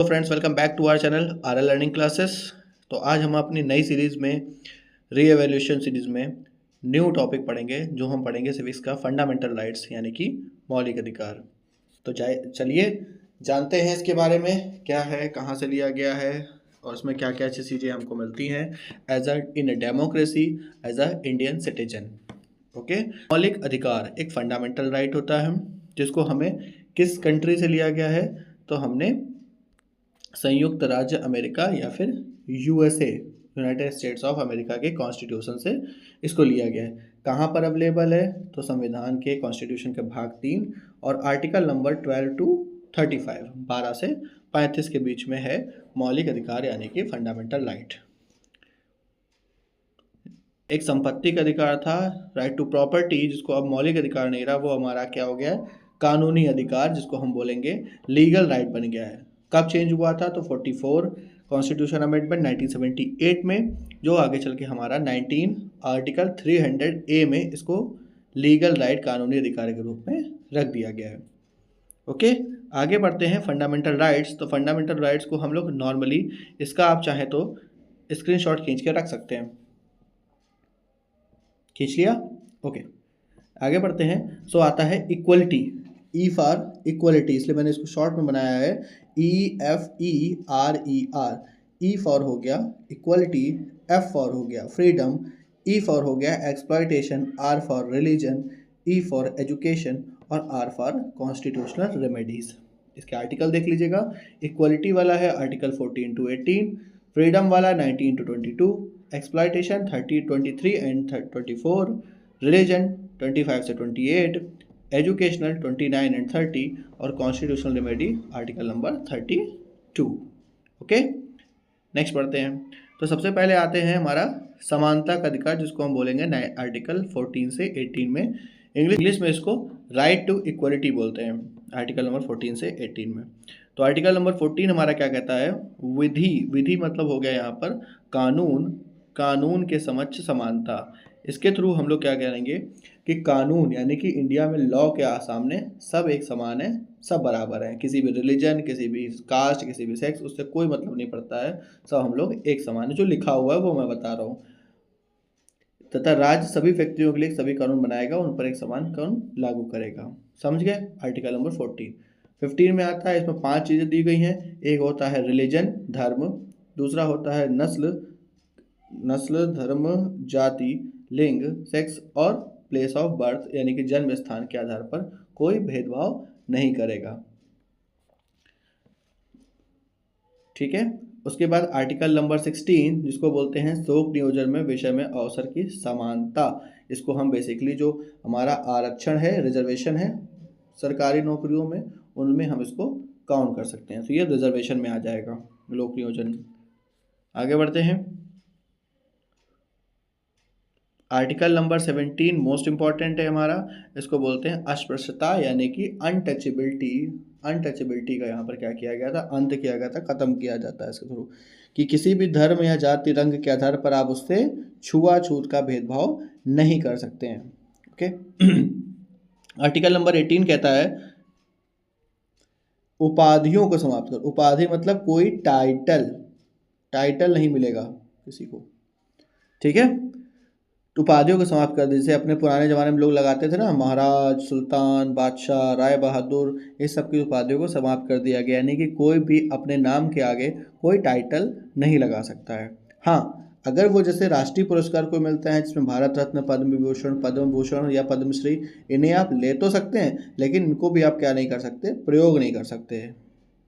तो friends, welcome back to our channel R learning classes. तो आज हम अपनी नई सीरीज़ में रीएवैल्यूएशन सीरीज़ में न्यू टॉपिक पढ़ेंगे, जो हम पढ़ेंगे सिविक्स का फंडामेंटल राइट्स यानी कि मौलिक अधिकार। तो चलिए जानते हैं इसके बारे में, क्या है, कहाँ से लिया गया है और इसमें क्या क्या अच्छी चीज़ें हमको मिलती हैं as a in democracy, as a Indian citizen. Okay, मौलिक अधिकार एक फंडामेंटल राइट होता है जिसको हमें किस कंट्री से लिया गया है, तो हमने संयुक्त राज्य अमेरिका या फिर USA, United states of America के कॉन्स्टिट्यूशन से इसको लिया गया है। कहाँ पर अवेलेबल है, तो संविधान के कॉन्स्टिट्यूशन के भाग 3 और आर्टिकल नंबर 12 to 35, 12 से 35 के बीच में है मौलिक अधिकार यानी कि फंडामेंटल राइट। एक संपत्ति का अधिकार था, राइट टू प्रॉपर्टी, जिसको अब मौलिक अधिकार नहीं रहा, वो हमारा क्या हो गया है, कानूनी अधिकार, जिसको हम बोलेंगे लीगल राइट बन गया है। कब चेंज हुआ था, तो 44 कॉन्स्टिट्यूशन अमेंडमेंट 1978 में, जो आगे चल के हमारा 19 आर्टिकल 300A में इसको लीगल राइट, कानूनी अधिकार के रूप में रख दिया गया है। ओके, आगे बढ़ते हैं फंडामेंटल राइट्स। तो फंडामेंटल राइट्स को हम लोग नॉर्मली, इसका आप चाहें तो स्क्रीनशॉट खींच के रख सकते हैं। खींच लिया? ओके, आगे बढ़ते हैं। सो आता है इक्वलिटी, ई फॉर इक्वलिटी, इसलिए मैंने इसको शॉर्ट में बनाया है EFERER। ई फॉर हो गया इक्वलिटी, F फॉर हो गया फ्रीडम, E फॉर हो गया exploitation, R for religion, E for education और R फॉर कॉन्स्टिट्यूशनल रेमेडीज। इसके आर्टिकल देख लीजिएगा। इक्वलिटी वाला है आर्टिकल 14 to 18, फ्रीडम वाला 19 to 22, एक्सप्लॉयटेशन 30, 23 एंड 24, रिलीजन 25 से 28, एजुकेशनल 29 एंड 30 और constitutional remedy article number 32। Okay, next पढ़ते हैं। तो सबसे पहले आते हैं हमारा समानता का अधिकार, जिसको हम बोलेंगे आर्टिकल 14 से 18 में। इंग्लिश में इसको राइट टू इक्वलिटी बोलते हैं, आर्टिकल नंबर 14 से 18 में। तो आर्टिकल नंबर 14 हमारा क्या कहता है, विधि, विधि मतलब हो गया यहाँ पर कानून, कानून के समक्ष समानता। इसके थ्रू हम लोग क्या करेंगे कि कानून यानी कि इंडिया में लॉ के सामने सब एक समान है, सब बराबर हैं, किसी भी रिलीजन, किसी भी कास्ट, किसी भी सेक्स, उससे कोई मतलब नहीं पड़ता है, सब हम लोग एक समान है। जो लिखा हुआ है वो मैं बता रहा हूँ। तथा राज्य सभी व्यक्तियों के लिए सभी कानून बनाएगा, उन पर एक समान कानून लागू करेगा। समझ गए? Article number 14। 15 में आता है, इसमें 5 चीज़ें दी गई हैं। एक होता है रिलीजन, धर्म, दूसरा होता है नस्ल, धर्म, जाति, लिंग, सेक्स और प्लेस ऑफ बर्थ यानी कि जन्म स्थान के आधार पर कोई भेदभाव नहीं करेगा। ठीक है, उसके बाद आर्टिकल नंबर 16, जिसको बोलते हैं शोक नियोजन में विषय में अवसर की समानता। इसको हम बेसिकली जो हमारा आरक्षण है, रिजर्वेशन है सरकारी नौकरियों में, उनमें हम इसको काउंट कर सकते हैं। तो ये रिजर्वेशन में आ जाएगा, लोक नियोजन। आगे बढ़ते हैं। आर्टिकल नंबर 17 मोस्ट इंपॉर्टेंट है हमारा, इसको बोलते हैं अस्पृश्यता यानी कि अनटचेबिलिटी। अनटचेबिलिटी का यहाँ पर क्या किया गया था, अंत किया गया था, खत्म किया जाता है इसके थ्रू, कि किसी भी धर्म या जाति, रंग के आधार पर आप उससे छुआछूत का भेदभाव नहीं कर सकते हैं। ओके। आर्टिकल नंबर 18 कहता है उपाधियों को समाप्त कर। उपाधि मतलब कोई टाइटल, टाइटल नहीं मिलेगा किसी को। ठीक है, उपाधियों को समाप्त कर दी। जैसे अपने पुराने ज़माने में लोग लगाते थे ना, महाराज, सुल्तान, बादशाह, राय बहादुर, इस सब की उपाधियों को समाप्त कर दिया गया, यानी कि कोई भी अपने नाम के आगे कोई टाइटल नहीं लगा सकता है। हाँ, अगर वो जैसे राष्ट्रीय पुरस्कार को मिलता है, जिसमें भारत रत्न, पद्म विभूषण, पद्म भूषण या पद्मश्री, इन्हें आप ले तो सकते हैं, लेकिन इनको भी आप क्या नहीं कर सकते, प्रयोग नहीं कर सकते।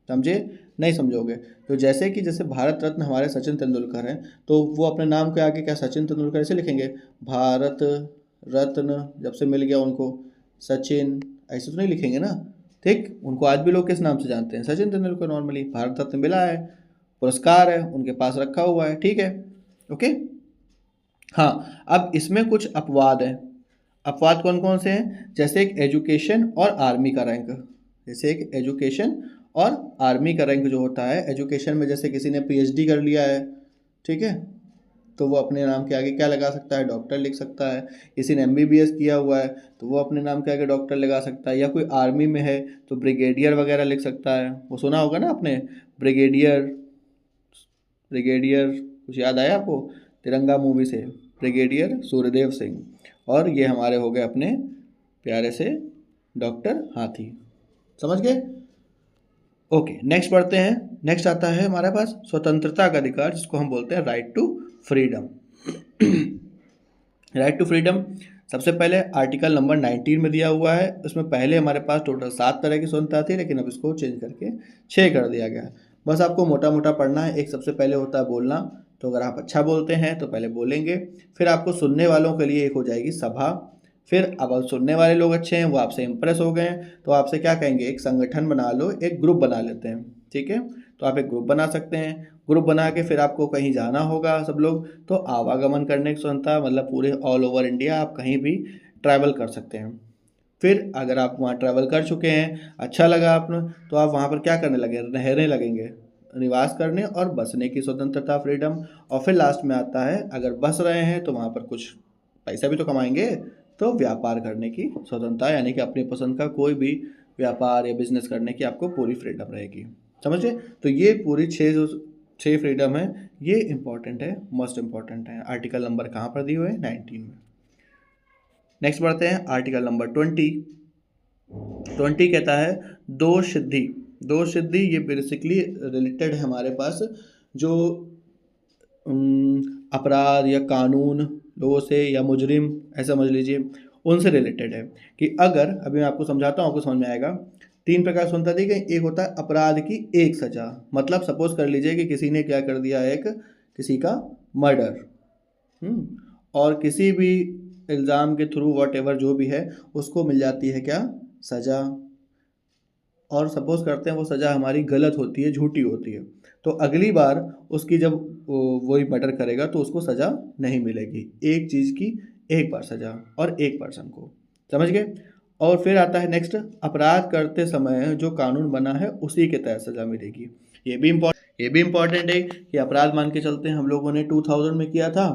समझे? नहीं समझोगे तो जैसे कि जैसे भारत रत्न हमारे सचिन तेंदुलकर हैं, तो वो अपने नाम के आगे क्या सचिन तेंदुलकर ऐसे लिखेंगे, भारत रत्न, जब से मिल गया उनको सचिन, ऐसे तो नहीं लिखेंगे ना। ठीक, उनको आज भी लोग किस नाम से जानते हैं, सचिन तेंदुलकर। नॉर्मली भारत रत्न मिला है, पुरस्कार है, उनके पास रखा हुआ है। ठीक है, ओके। हाँ, अब इसमें कुछ अपवाद हैं। अपवाद कौन कौन से हैं, जैसे एक एजुकेशन और आर्मी का रैंक। जैसे एक एजुकेशन और आर्मी का रैंक जो होता है, एजुकेशन में जैसे किसी ने PhD कर लिया है, ठीक है, तो वो अपने नाम के आगे क्या लगा सकता है, डॉक्टर लिख सकता है। किसी ने एमबीबीएस किया हुआ है तो वो अपने नाम के आगे डॉक्टर लगा सकता है, या कोई आर्मी में है तो ब्रिगेडियर वगैरह लिख सकता है। वो सुना होगा ना आपने, ब्रिगेडियर, ब्रिगेडियर कुछ याद आया आपको, तिरंगा मूवी से, ब्रिगेडियर सूर्यदेव सिंह। और ये हमारे हो गए अपने प्यारे से डॉक्टर हाथी, समझ गए। ओके, नेक्स्ट पढ़ते हैं। नेक्स्ट आता है हमारे पास स्वतंत्रता का अधिकार, जिसको हम बोलते हैं right to freedom. Right to freedom सबसे पहले आर्टिकल नंबर 19 में दिया हुआ है। उसमें पहले हमारे पास टोटल 7 तरह की स्वतंत्रता थी, लेकिन अब इसको चेंज करके 6 कर दिया गया है। बस आपको मोटा मोटा पढ़ना है। एक सबसे पहले होता है बोलना, तो अगर आप अच्छा बोलते हैं तो पहले बोलेंगे। फिर आपको सुनने वालों के लिए एक हो जाएगी सभा। फिर अब सुनने वाले लोग अच्छे हैं, वो आपसे इम्प्रेस हो गए हैं, तो आपसे क्या कहेंगे, एक संगठन बना लो, एक ग्रुप बना लेते हैं, ठीक है। तो आप एक ग्रुप बना सकते हैं। ग्रुप बना के फिर आपको कहीं जाना होगा सब लोग, तो आवागमन करने की स्वतंत्रता, मतलब पूरे ऑल ओवर इंडिया आप कहीं भी ट्रैवल कर सकते हैं। फिर अगर आप वहाँ ट्रैवल कर चुके हैं, अच्छा लगा आपने, तो आप वहाँ पर क्या करने लगे, रहने लगेंगे, निवास करने और बसने की स्वतंत्रता, फ्रीडम। और फिर लास्ट में आता है, अगर बस रहे हैं तो वहाँ पर कुछ पैसा भी तो कमाएंगे, तो व्यापार करने की स्वतंत्रता, यानी कि अपनी पसंद का कोई भी व्यापार या बिजनेस करने की आपको पूरी फ्रीडम रहेगी, समझे। तो ये पूरी छः फ्रीडम है, ये इंपॉर्टेंट है, मोस्ट इंपॉर्टेंट है। आर्टिकल नंबर कहाँ पर दिए हुए हैं, 19 में। नेक्स्ट बढ़ते हैं आर्टिकल नंबर 20 कहता है दोष सिद्धि। दोष सिद्धि ये बेसिकली रिलेटेड है हमारे पास जो अपराध या कानून लोगों से या मुजरिम ऐसा समझ लीजिए, उनसे रिलेटेड है। कि अगर अभी मैं आपको समझाता हूँ, आपको समझ में आएगा। 3 प्रकार सुनता दी गई। एक होता है अपराध की एक सजा, मतलब सपोज कर लीजिए कि किसी ने क्या कर दिया, एक किसी का मर्डर, और किसी भी इल्ज़ाम के थ्रू वॉट एवर जो भी है उसको मिल जाती है क्या, सज़ा। और सपोज करते हैं वो सज़ा हमारी गलत होती है, झूठी होती है, तो अगली बार उसकी जब वही मर्डर करेगा तो उसको सज़ा नहीं मिलेगी। एक चीज़ की एक बार सज़ा और एक पर्सन को, समझ गए। और फिर आता है नेक्स्ट, अपराध करते समय जो कानून बना है उसी के तहत सज़ा मिलेगी। ये भी इम्पॉर्टेंट है कि अपराध मान के चलते हैं हम लोगों ने 2000 में किया था,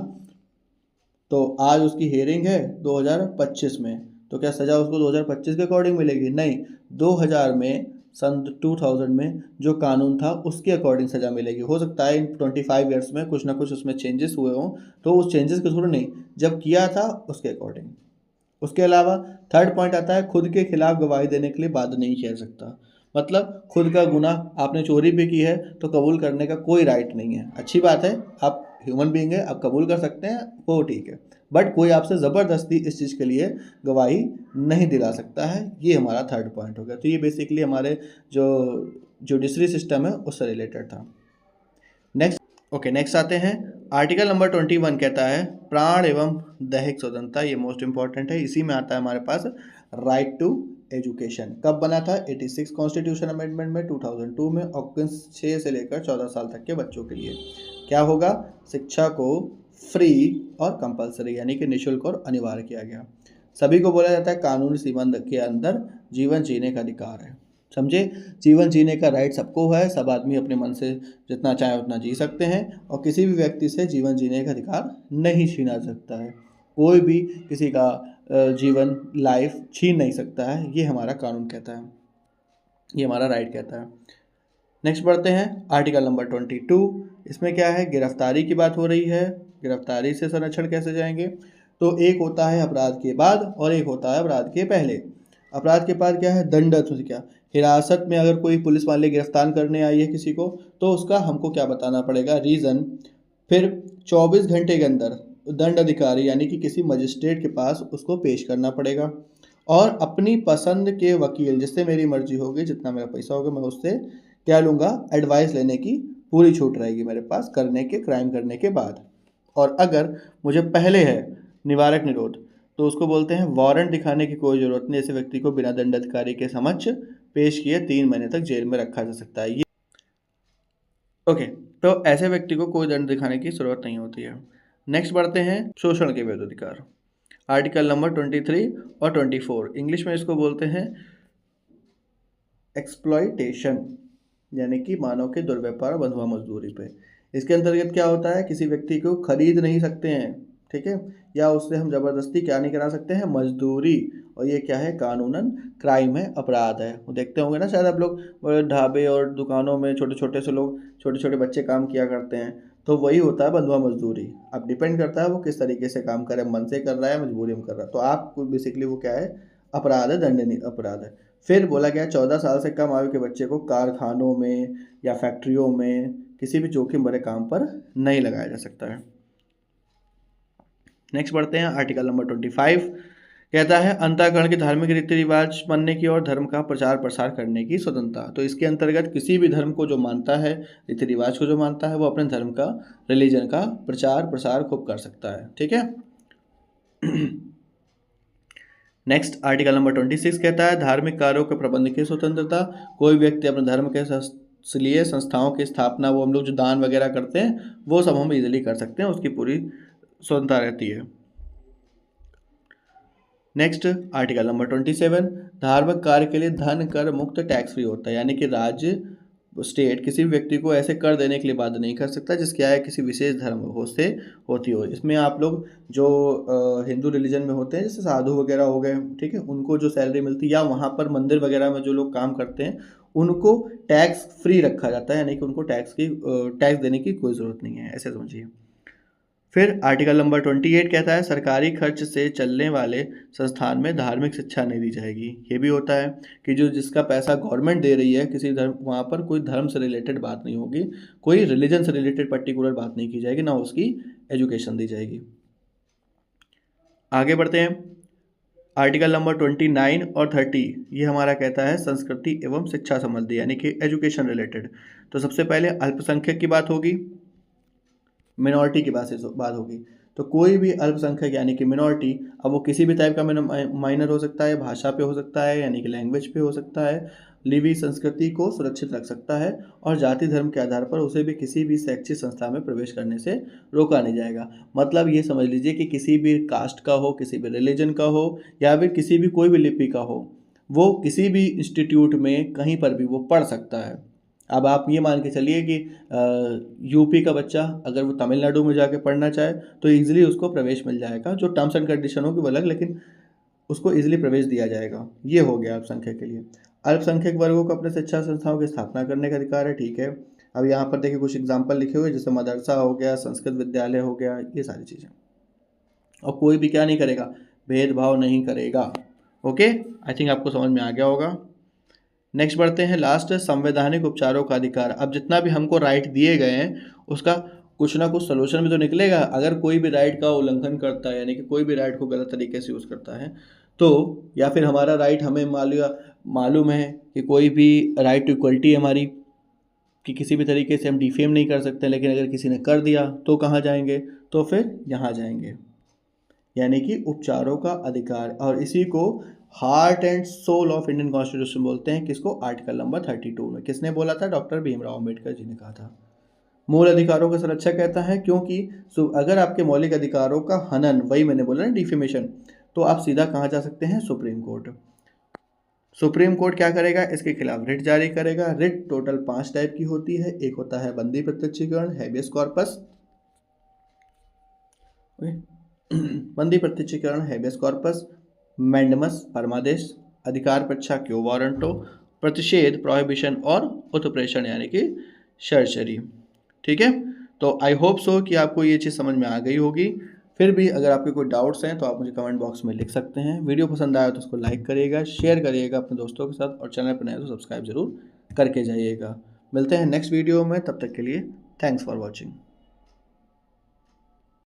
तो आज उसकी हेयरिंग है 2025 में, तो क्या सज़ा उसको 2025 के अकॉर्डिंग मिलेगी, नहीं, 2000 में, सन 2000 में जो कानून था उसके अकॉर्डिंग सज़ा मिलेगी। हो सकता है इन 25 ईयर्स में कुछ ना कुछ उसमें चेंजेस हुए हों, तो उस चेंजेस के थ्रू नहीं, जब किया था उसके अकॉर्डिंग। उसके अलावा थर्ड पॉइंट आता है खुद के खिलाफ गवाही देने के लिए बाध्य नहीं किया जा सकता। मतलब खुद का गुनाह, आपने चोरी भी की है तो कबूल करने का कोई राइट नहीं है। अच्छी बात है, आप ह्यूमन बीइंग है, आप कबूल कर सकते हैं, वो ठीक है, बट कोई आपसे ज़बरदस्ती इस चीज़ के लिए गवाही नहीं दिला सकता है। ये हमारा थर्ड पॉइंट हो गया। तो ये बेसिकली हमारे जो जुडिशरी सिस्टम है उससे रिलेटेड था। नेक्स्ट आते हैं आर्टिकल नंबर 21 कहता है प्राण एवं दैहिक स्वतंत्रता। ये मोस्ट इंपॉर्टेंट है। इसी में आता है हमारे पास राइट टू एजुकेशन। कब बना था, 86 कॉन्स्टिट्यूशन अमेंडमेंट में 2002 में, और 6 से लेकर 14 साल तक के बच्चों के लिए क्या होगा, शिक्षा को फ्री और कंपलसरी, यानी कि निःशुल्क और अनिवार्य किया गया। सभी को बोला जाता है कानूनी सीमा के अंदर जीवन जीने का अधिकार है, समझे। जीवन जीने का राइट सबको है, सब आदमी अपने मन से जितना चाहे उतना जी सकते हैं, और किसी भी व्यक्ति से जीवन जीने का अधिकार नहीं छीना जा सकता है। कोई भी किसी का जीवन, लाइफ छीन नहीं सकता है, ये हमारा कानून कहता है, ये हमारा राइट कहता है। नेक्स्ट बढ़ते हैं आर्टिकल नंबर 22। इसमें क्या है, गिरफ्तारी की बात हो रही है। गिरफ्तारी से संरक्षण कैसे जाएंगे, तो एक होता है अपराध के बाद और एक होता है अपराध के पहले। अपराध के बाद क्या है, दंड, क्या हिरासत में अगर कोई पुलिस वाले गिरफ्तार करने आई है किसी को, तो उसका हमको क्या बताना पड़ेगा, रीज़न। फिर 24 घंटे के अंदर दंड अधिकारी यानी कि किसी मजिस्ट्रेट के पास उसको पेश करना पड़ेगा, और अपनी पसंद के वकील, जिससे मेरी मर्जी होगी, जितना मेरा पैसा होगा मैं उससे क्या लूँगा, एडवाइस लेने की पूरी छूट रहेगी मेरे पास करने के, क्राइम करने के बाद। और अगर मुझे पहले है निवारक निरोध, तो उसको बोलते हैं वारंट दिखाने की कोई ज़रूरत नहीं, ऐसे व्यक्ति को बिना दंड अधिकारी के समक्ष पेश किए 3 महीने तक जेल में रखा जा सकता है। ये ओके, तो ऐसे व्यक्ति को कोई दंड दिखाने की ज़रूरत नहीं होती है। नेक्स्ट बढ़ते हैं शोषण के विरुद्ध अधिकार। आर्टिकल नंबर 23 और 24, इंग्लिश में इसको बोलते हैं एक्सप्लॉयटेशन, यानी कि मानव के दुर्व्यापार, बंधुआ मजदूरी पे। इसके अंतर्गत क्या होता है, किसी व्यक्ति को खरीद नहीं सकते हैं, ठीक है, या उससे हम ज़बरदस्ती क्या नहीं करा सकते हैं, मजदूरी, और ये क्या है, कानूनन क्राइम है, अपराध है। वो देखते होंगे ना शायद आप लोग, ढाबे और दुकानों में छोटे छोटे से लोग, छोटे छोटे बच्चे काम किया करते हैं, तो वही होता है बंधुआ मजदूरी। अब डिपेंड करता है वो किस तरीके से काम करे, मन से कर रहा है, मजबूरी में कर रहा है, तो आप बेसिकली वो क्या है, अपराध है, दंडनीय अपराध है। फिर बोला गया 14 साल से कम आयु के बच्चे को कारखानों में या फैक्ट्रियों में किसी भी जोखिम भरे काम पर नहीं लगाया जा सकता है। नेक्स्ट बढ़ते हैं, आर्टिकल नंबर 25 कहता है अंतःकरण के धार्मिक रीति रिवाज मानने की और धर्म का प्रचार प्रसार करने की स्वतंत्रता। तो इसके अंतर्गत किसी भी धर्म को जो मानता है, रीति रिवाज को जो मानता है, वो अपने धर्म का, रिलीजन का प्रचार प्रसार खूब कर सकता है, ठीक है। नेक्स्ट आर्टिकल नंबर 26 कहता है धार्मिक कार्यों के प्रबंध की स्वतंत्रता। कोई व्यक्ति अपने धर्म के लिए संस्थाओं की स्थापना, वो हम लोग जो दान वगैरह करते हैं, वो सब हम इजीली कर सकते हैं, उसकी पूरी स्वतंत्रता रहती है। नेक्स्ट आर्टिकल नंबर 27 धार्मिक कार्य के लिए धन कर मुक्त टैक्स फ्री होता है, यानी कि राज्य, स्टेट किसी भी व्यक्ति को ऐसे कर देने के लिए बाध्य नहीं कर सकता जिसकी आय किसी विशेष धर्म हो से होती हो। इसमें आप लोग जो हिंदू रिलीजन में होते हैं, जैसे साधु वगैरह हो गए, ठीक है, उनको जो सैलरी मिलती है, या वहाँ पर मंदिर वगैरह में जो लोग काम करते हैं, उनको टैक्स फ्री रखा जाता है, यानी कि उनको टैक्स देने की कोई ज़रूरत नहीं है, ऐसे समझिए। फिर आर्टिकल नंबर 28 कहता है सरकारी खर्च से चलने वाले संस्थान में धार्मिक शिक्षा नहीं दी जाएगी। ये भी होता है कि जो जिसका पैसा गवर्नमेंट दे रही है किसी धर्म, वहाँ पर कोई धर्म से रिलेटेड बात नहीं होगी, कोई रिलीजन से रिलेटेड पर्टिकुलर बात नहीं की जाएगी, ना उसकी एजुकेशन दी जाएगी। आगे बढ़ते हैं, आर्टिकल नंबर 29 और 30 ये हमारा कहता है संस्कृति एवं शिक्षा संबंधी, यानी कि एजुकेशन रिलेटेड। तो सबसे पहले अल्पसंख्यक की बात होगी, मिनॉरिटी की बात होगी। तो कोई भी अल्पसंख्यक यानी कि मिनॉरिटी, अब वो किसी भी टाइप का माइनर हो सकता है, भाषा पे हो सकता है, यानी कि लैंग्वेज पे हो सकता है, लिवी संस्कृति को सुरक्षित रख सकता है, और जाति धर्म के आधार पर उसे भी किसी भी शैक्षिक संस्था में प्रवेश करने से रोका नहीं जाएगा। मतलब ये समझ लीजिए कि किसी भी कास्ट का हो, किसी भी रिलीजन का हो, या फिर किसी भी कोई भी लिपि का हो, वो किसी भी इंस्टीट्यूट में कहीं पर भी वो पढ़ सकता है। अब आप ये मान के चलिए कि यूपी का बच्चा अगर वो तमिलनाडु में जाके पढ़ना चाहे तो ईजिली उसको प्रवेश मिल जाएगा, जो टर्म्स एंड कंडीशन होगी वो अलग, लेकिन उसको ईजिली प्रवेश दिया जाएगा। ये हो गया अल्पसंख्यक के लिए। अल्पसंख्यक वर्गों को अपने शिक्षा संस्थाओं की स्थापना करने का अधिकार है, ठीक है। अब यहाँ पर देखिए कुछ एग्जाम्पल लिखे हुए, जैसे मदरसा हो गया, संस्कृत विद्यालय हो गया, ये सारी चीज़ें। और कोई भी क्या नहीं करेगा, भेदभाव नहीं करेगा। ओके, आई थिंक आपको समझ में आ गया होगा। नेक्स्ट बढ़ते हैं, लास्ट संवैधानिक उपचारों का अधिकार। अब जितना भी हमको राइट दिए गए हैं उसका कुछ ना कुछ सोल्यूशन भी तो निकलेगा। अगर कोई भी राइट का उल्लंघन करता है, यानी कि कोई भी राइट को गलत तरीके से यूज़ करता है, तो या फिर हमारा राइट हमें मालूम है कि कोई भी राइट टू इक्वलिटी है हमारी, कि किसी भी तरीके से हम डिफेम नहीं कर सकते, लेकिन अगर किसी ने कर दिया तो कहाँ जाएंगे, तो फिर यहाँ जाएंगे, यानी कि उपचारों का अधिकार। और इसी को heart and soul of Indian constitution बोलते हैं। किसको? आर्टिकल नंबर 32 में। किसने बोला था? डॉक्टर भीमराव अम्बेडकर जी ने कहा था। मूल अधिकारों का संरक्षक कहता है, क्योंकि अगर आपके मौलिक अधिकारों का हनन, वही मैंने बोला ना, डिफेमेशन, तो आप सीधा कहाँ जा सकते हैं? Supreme court. सुप्रीम कोर्ट क्या करेगा? इसके खिलाफ रिट जारी करेगा। रिट टोटल 5 टाइप की होती है। एक होता है बंदी प्रत्यक्षीकरण, हैबियस कॉर्पस, बंदी प्रत्यक्षीकरण, हैबियस कॉर्पस, मैंडमस परमादेश, अधिकार परीक्षा क्यो वारंटो, प्रतिषेध प्रोहिबिशन, और उत्प्रेषण यानी कि सर्जरी। ठीक है, तो आई होप सो कि आपको ये चीज़ समझ में आ गई होगी। फिर भी अगर आपके कोई डाउट्स हैं तो आप मुझे कमेंट बॉक्स में लिख सकते हैं। वीडियो पसंद आया तो उसको लाइक करिएगा, शेयर करिएगा अपने दोस्तों के साथ, और चैनल पर नए तो सब्सक्राइब जरूर करके जाइएगा। मिलते हैं नेक्स्ट वीडियो में, तब तक के लिए थैंक्स फॉर वॉचिंग।